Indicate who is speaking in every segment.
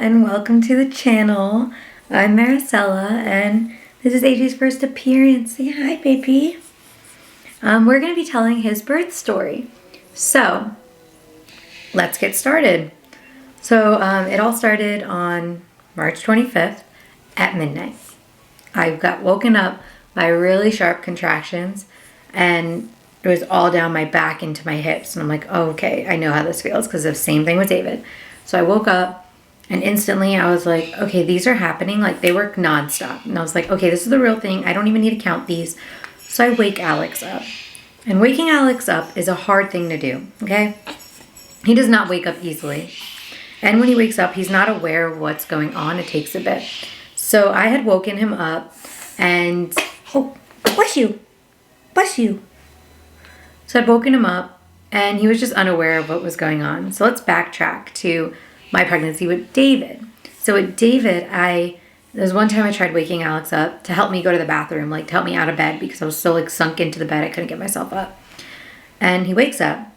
Speaker 1: and welcome to the channel. I'm Marisella and this is AJ's first appearance. Say hi, baby. We're going to be telling his birth story. So, let's get started. So, it all started on March 25th at midnight. I got woken up by really sharp contractions and it was all down my back into my hips. And I'm like, oh, okay, I know how this feels because the same thing with David. So I woke up and instantly I was like, okay, these are happening. Like they work nonstop. And I was like, okay, this is the real thing. I don't even need to count these. So I wake Alex up. And waking Alex up is a hard thing to do, okay? He does not wake up easily. And when he wakes up, he's not aware of what's going on. It takes a bit. So I had woken him up and, oh, bless you. Bless you. So I'd woken him up and he was just unaware of what was going on. So let's backtrack to my pregnancy with David. So with David, there's one time I tried waking Alex up to help me go to the bathroom, like to help me out of bed because I was so like sunk into the bed I couldn't get myself up. And he wakes up,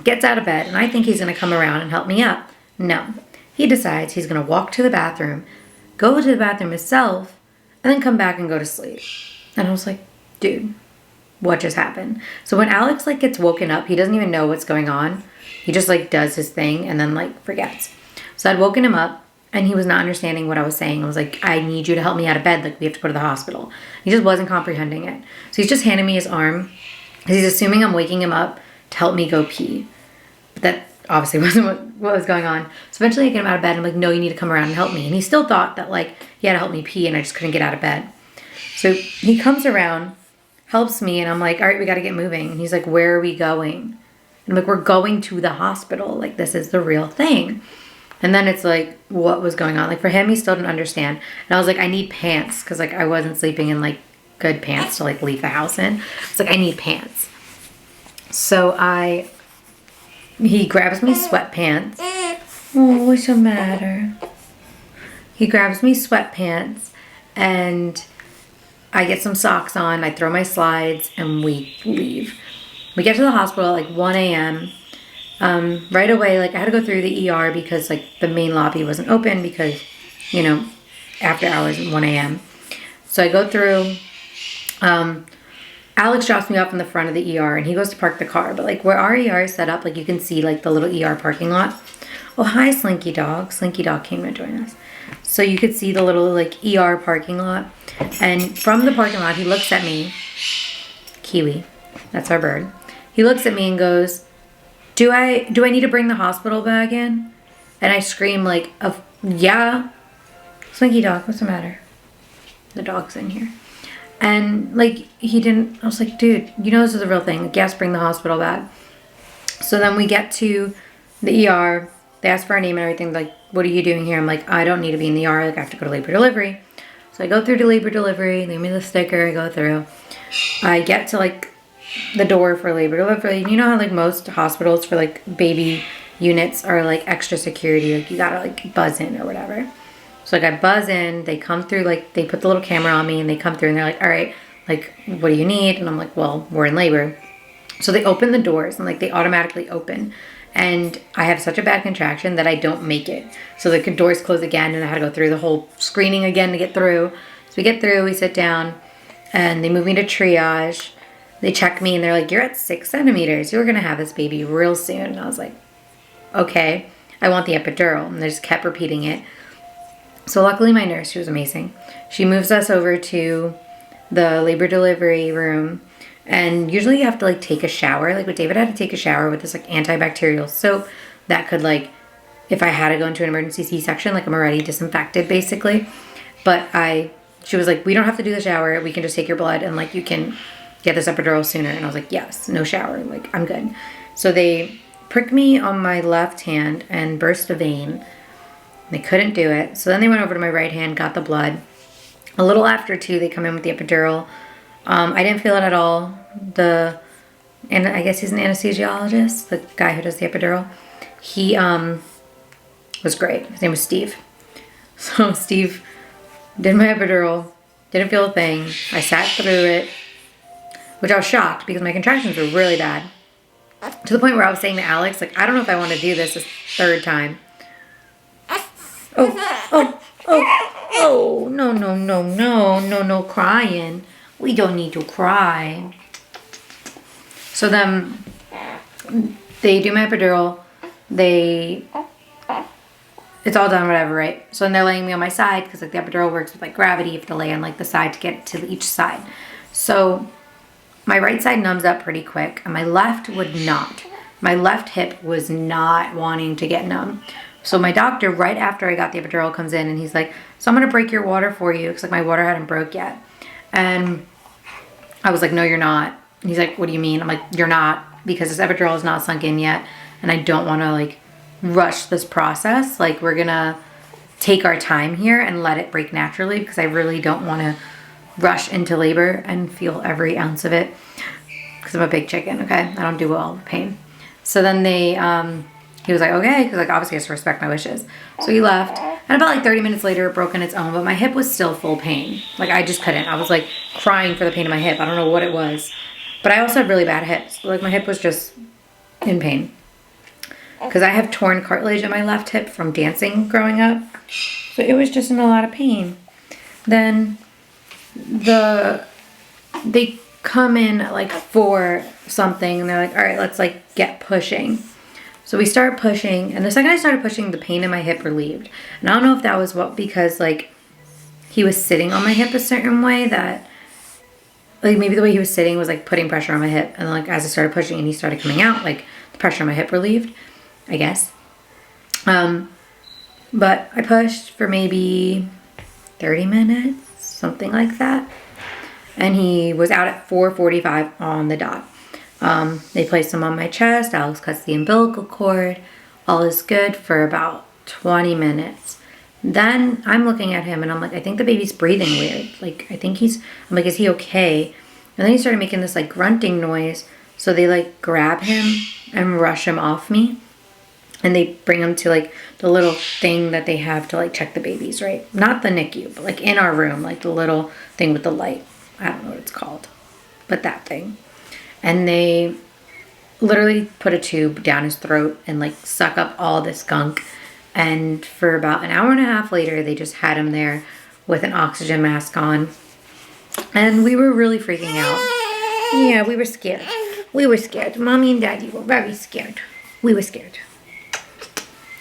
Speaker 1: gets out of bed, and I think he's gonna come around and help me up. No, he decides he's gonna walk to the bathroom, go to the bathroom himself, and then come back and go to sleep. And I was like, dude, what just happened? So when Alex like gets woken up, he doesn't even know what's going on. He just like does his thing and then like forgets. So I'd woken him up and he was not understanding what I was saying. I was like, I need you to help me out of bed. Like we have to go to the hospital. He just wasn't comprehending it. So he's just handing me his arm because he's assuming I'm waking him up to help me go pee. But that obviously wasn't what was going on. So eventually I get him out of bed and I'm like, no, you need to come around and help me. And he still thought that like he had to help me pee and I just couldn't get out of bed. So he comes around, helps me, and I'm like, all right, we got to get moving. And he's like, where are we going? And I'm like, we're going to the hospital. Like, this is the real thing. And then it's like, what was going on? Like, for him, he still didn't understand. And I was like, I need pants. Because, like, I wasn't sleeping in, like, good pants to, like, leave the house in. It's like, I need pants. So he grabs me sweatpants. Oh, what's the matter? He grabs me sweatpants and I get some socks on, I throw my slides, and we leave. We get to the hospital at like 1 a.m. Right away, like I had to go through the ER because like the main lobby wasn't open because, you know, after hours at 1 a.m. So I go through, Alex drops me off in the front of the ER and he goes to park the car. But like where our ER is set up, like you can see like the little ER parking lot. Oh, hi, Slinky Dog. Slinky Dog came to join us. So you could see the little like ER parking lot. And from the parking lot, he looks at me. Kiwi, that's our bird. He looks at me and goes, do I need to bring the hospital bag in? And I scream like, yeah. Slinky Dog, what's the matter? The dog's in here. And like, he didn't, I was like, dude, you know this is a real thing. Like, yes, bring the hospital bag. So then we get to the ER. They ask for our name and everything. Like, what are you doing here? I'm like, I don't need to be in the ER. Like, I have to go to labor delivery. So I go through to labor delivery, they give me the sticker, I go through. I get to like the door for labor delivery. You know how like most hospitals for like baby units are like extra security, like you gotta like buzz in or whatever. So like I buzz in, they come through, like they put the little camera on me and they come through and they're like, all right, like what do you need? And I'm like, well, we're in labor. So they open the doors and like they automatically open. And I have such a bad contraction that I don't make it. So the doors close again and I had to go through the whole screening again to get through. So we get through, we sit down, and they move me to triage. They check me and they're like, you're at 6 centimeters. You're going to have this baby real soon. And I was like, okay, I want the epidural. And they just kept repeating it. So luckily my nurse, she was amazing. She moves us over to the labor delivery room. And usually you have to like take a shower. Like with David, I had to take a shower with this like antibacterial soap that could like, if I had to go into an emergency C-section, like I'm already disinfected basically. But she was like, we don't have to do the shower. We can just take your blood and like you can get this epidural sooner. And I was like, yes, no shower. Like I'm good. So they pricked me on my left hand and burst a vein. They couldn't do it. So then they went over to my right hand, got the blood. A little after 2, they come in with the epidural. I didn't feel it at all. And I guess he's an anesthesiologist, the guy who does the epidural. He was great. His name was Steve. So Steve did my epidural, didn't feel a thing. I sat through it, which I was shocked because my contractions were really bad. To the point where I was saying to Alex, like, I don't know if I want to do this 3rd time. Oh, no crying. We don't need to cry. So then they do my epidural. It's all done, whatever, right? So then they're laying me on my side because like the epidural works with like gravity. You have to lay on like the side to get to each side. So my right side numbs up pretty quick and my left would not. My left hip was not wanting to get numb. So my doctor, right after I got the epidural, comes in and he's like, so I'm going to break your water for you. Because like my water hadn't broke yet. And I was like, no, you're not. And he's like, what do you mean? I'm like, you're not, because this epidural is not sunk in yet. And I don't want to like rush this process. Like we're going to take our time here and let it break naturally, because I really don't want to rush into labor and feel every ounce of it. Because I'm a big chicken, okay? I don't do well with pain. So then he was like, okay, because like obviously he has to respect my wishes. So he left, and about like 30 minutes later it broke on its own, but my hip was still full pain. Like I just couldn't. I was like crying for the pain in my hip. I don't know what it was. But I also have really bad hips. Like my hip was just in pain. Because I have torn cartilage in my left hip from dancing growing up. So it was just in a lot of pain. Then they come in at like 4 something and they're like, all right, let's like get pushing. So we start pushing, and the second I started pushing, the pain in my hip relieved. And I don't know if that was because like he was sitting on my hip a certain way, that like maybe the way he was sitting was like putting pressure on my hip, and then like as I started pushing and he started coming out, like the pressure on my hip relieved, I guess. But I pushed for maybe 30 minutes, something like that. And he was out at 4:45 on the dot. They placed him on my chest. Alex cuts the umbilical cord. All is good for about 20 minutes. Then I'm looking at him and I'm like, I think the baby's breathing weird. Like, I'm like, is he okay? And then he started making this like grunting noise. So they like grab him and rush him off me. And they bring him to like the little thing that they have to like check the babies, right? Not the NICU, but like in our room, like the little thing with the light. I don't know what it's called, but that thing. And they literally put a tube down his throat and like suck up all this gunk. And for about an hour and a half later, they just had him there with an oxygen mask on. And we were really freaking out. Yeah, we were scared. We were scared. Mommy and Daddy were very scared. We were scared.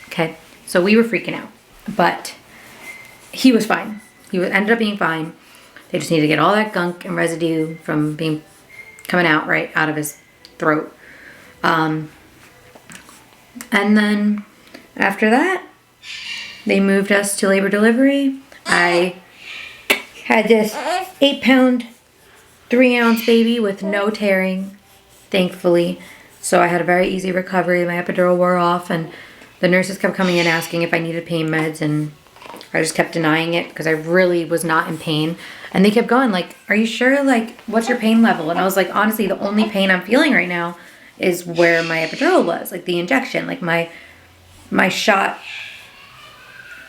Speaker 1: Okay, so we were freaking out. But he was fine. Ended up being fine. They just needed to get all that gunk and residue from coming out right out of his throat. And then after that, they moved us to labor delivery. I had this 8-pound, 3-ounce baby with no tearing, thankfully. So I had a very easy recovery. My epidural wore off, and the nurses kept coming in asking if I needed pain meds, and I just kept denying it because I really was not in pain. And they kept going like, are you sure? Like, what's your pain level? And I was like, honestly, the only pain I'm feeling right now is where my epidural was, like the injection, like my shot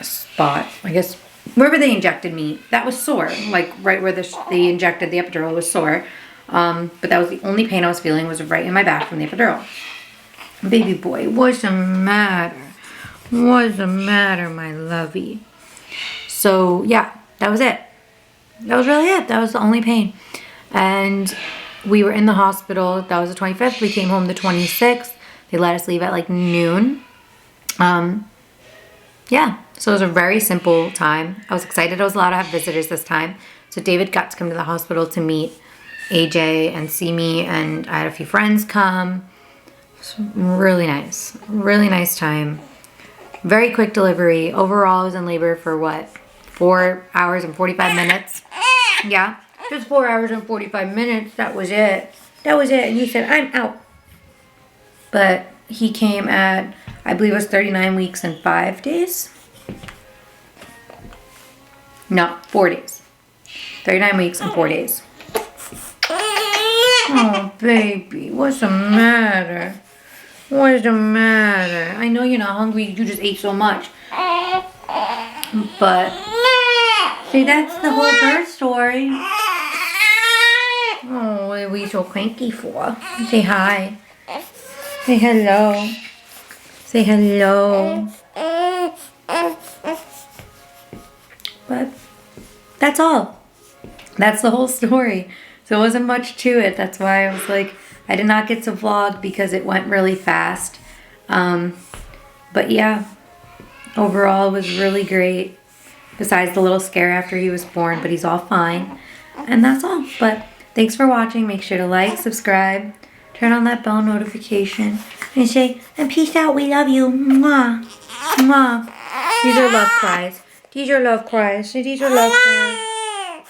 Speaker 1: spot, I guess, wherever they injected me, that was sore. Like right where they injected the epidural was sore. But that was the only pain I was feeling, was right in my back from the epidural. Baby boy, what's the matter? What's the matter, my lovey? So yeah, that was it. That was really it. That was the only pain. And we were in the hospital. That was the 25th. We came home the 26th. They let us leave at like noon. Yeah, so it was a very simple time. I was excited I was allowed to have visitors this time. So David got to come to the hospital to meet AJ and see me, and I had a few friends come. It was really nice time. Very quick delivery. Overall, I was in labor for what? 4 hours and 45 minutes. Yeah, just 4 hours and 45 minutes. That was it. And he said, I'm out. But he came at, I believe it was 39 weeks and 5 days. No, 4 days. 39 weeks and 4 days. Oh, baby, what's the matter? What's the matter? I know you're not hungry. You just ate so much. But, see, that's the whole birth story. Oh, what are we so cranky for? Say hi. Say hello. Say hello. that's all. That's the whole story. So it wasn't much to it. That's why I was like, I did not get to vlog because it went really fast. But yeah, overall it was really great. Besides the little scare after he was born, but he's all fine. And that's all. But thanks for watching. Make sure to like, subscribe, turn on that bell notification, and say, and peace out. We love you. Mwah. Mwah. These are love cries. These are love cries. These are love cries.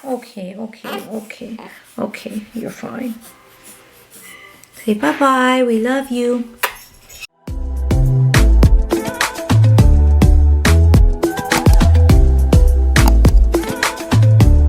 Speaker 1: Okay, okay, okay. Okay, you're fine. Say bye-bye. We love you.